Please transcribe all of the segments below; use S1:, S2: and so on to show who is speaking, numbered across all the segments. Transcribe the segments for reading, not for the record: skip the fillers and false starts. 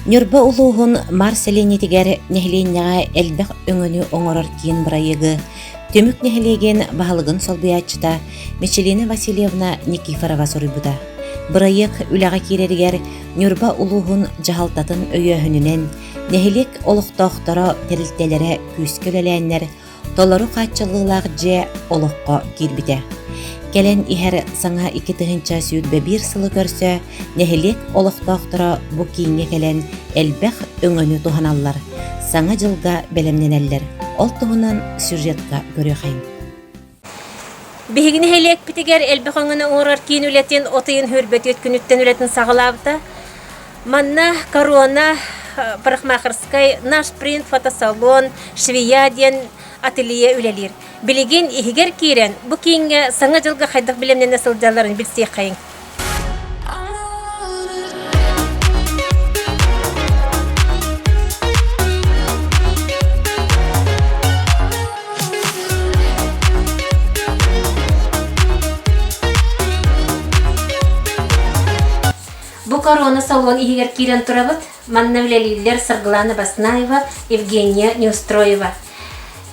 S1: Нюрба улуғын Марселенетигер нехленяға әлбәқ өңіні оңырыр кейін бұрайығы, төмік нехлеген бағылығын солбиятчыта Мечелина Васильевна Никифорова сұрыбыда. Бұрайық үліға керергер Нюрба улуғын жағалтатын өйөхінінен нехлек олықтақтары тәрілтелері күйскөлеләнлер толару қатчылылар же олыққа кербіде. Келен ихер саңа 2 сүйүтбе бір сылы көрсө, нехелек олықтақтыра бұ кейінге келен әлбәқ өңіні туғаналар. Саңа жылға бәлемненелер. Ол туғынан сюжетка көрі қайын.
S2: Бігін хелек бітігер әлбәқ өңіні оңырар кейін үлетін отайын хөрбет өткінүттен үлетін сағылабыда. Манна, корона, парикмахерскай, наш принт, фотосалон, швеяден, ателье үлелер. Билеген ихигер кирен, бу кейінге саңа жылға қайдық білемнен асылдаларын білсей қайын. Бу корона салон ихигер кирен тұрабыд, манна үлелерлер Сарглана Баснаева, Евгения Неустроева.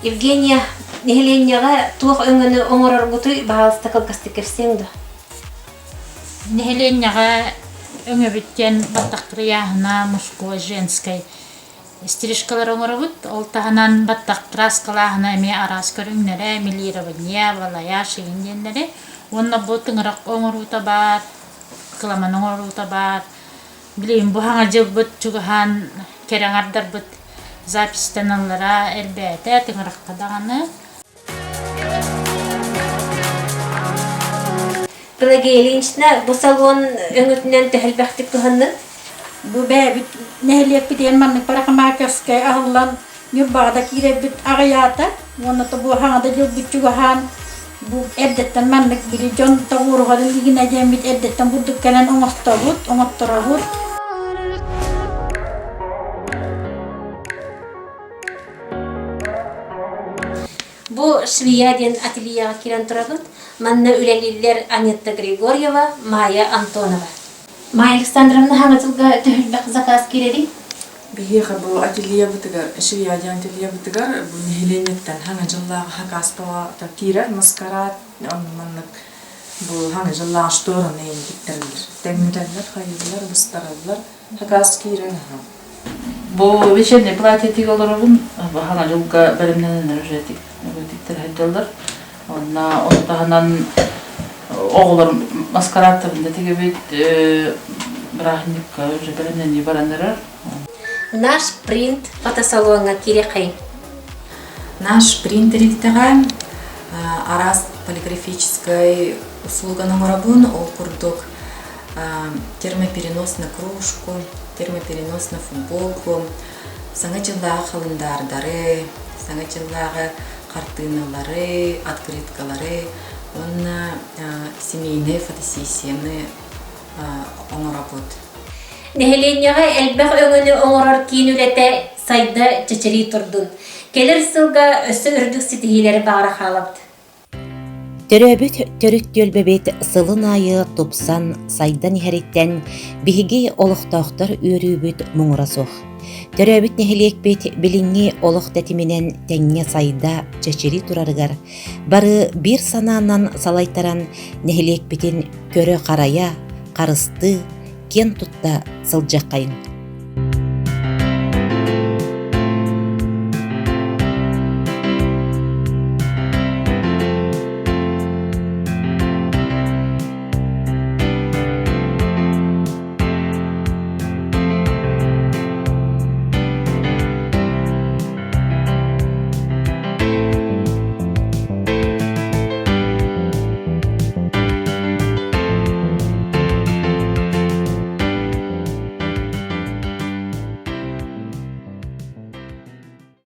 S2: Евгения Нехленяға туық өңіні оңырар бұты бағалысты қылғасты керсеңді.
S3: Нехленяға өңі біттен баттақтыры яғына мужской, женской стрижкалар оңыры бұд. Ол тағынан баттақтыры асқалағына әме арас көріңнері, милирования, валая, шегінденлері. Онына бұтың ұрақ оңыру табар, қыламан оңыру табар. Білейін, бұхаңа жыл бұд, чүгіған кереңардар бұд. Запистен аллара әлбәті тыңыраққа дағаны.
S2: Пелагейлинчна, бұл салон өңітінен тәхілбәқтік тұғанны?
S4: Бұл бәбіт нәхілек бітен манның парақмакерскай ағылан Нюрбағда кире біт ағаята. Оны бұл хаңада жыл біт чүгіған бұл әрдеттен манның білі жон тағуырғады лігін әден біт әрдеттен бұддық кәлен оңаттыра бұд.
S2: Бу Швеяден ательеға керен тұрабыд. Манна үлелілер Анетта Григорьева, Майя Антонова. Майя Александровна хаңа жылға төхілбәқ заказ кереді?
S5: Бігеға бұл ателье бұтығар, Швеяден ателье бұтығар, бұл нехеленеттен хаңа жыллағы хақаспаға тапирар, маскарат, маннық бұл хаңа жыллағы шторын ең кеттірілер. Тәгміндерлер, қайылар, бұстаралар, хақас керен хам.
S3: Бұл вечерний платье тек оларығын, хаңа жылға бәрімнен әржетік. Өтіктер хайдалар. Онна оқтағынан оғылар маскараттарында теге бейт бірахынекка уже бәрімнен не баранырар.
S2: Наш принт фотосалонға кере қайын?
S5: Наш принтерилтіға арас полиграфической услуганың орабын ол құрдық термоперенос на кружку, термоперенос на футболку, саңа жылдағы қалындардары, саңа жылдағы картиналары, открыткалары, онна семейные фотосессияны оңырабыд.
S2: Нехленяға әлбәқ өңіні оңырар кейін үләті сайда чечери тұрдын. Келер сылға өсі үрдік сетігелері бағыра қалапты.
S1: Төрөбіт төрік төлбебет сылын айы топсан сайдан ихәреттен бігіге олықтақтар өрібіт мұңыра соқ. Төрөбіт нехелек бет біліңе олық тәтіменен тәңне сайда чечери турарыгар. Бары бір сананан салайтаран нехелек бетен көрі қарая, қарысты, кен тұтта сылжақ қайын.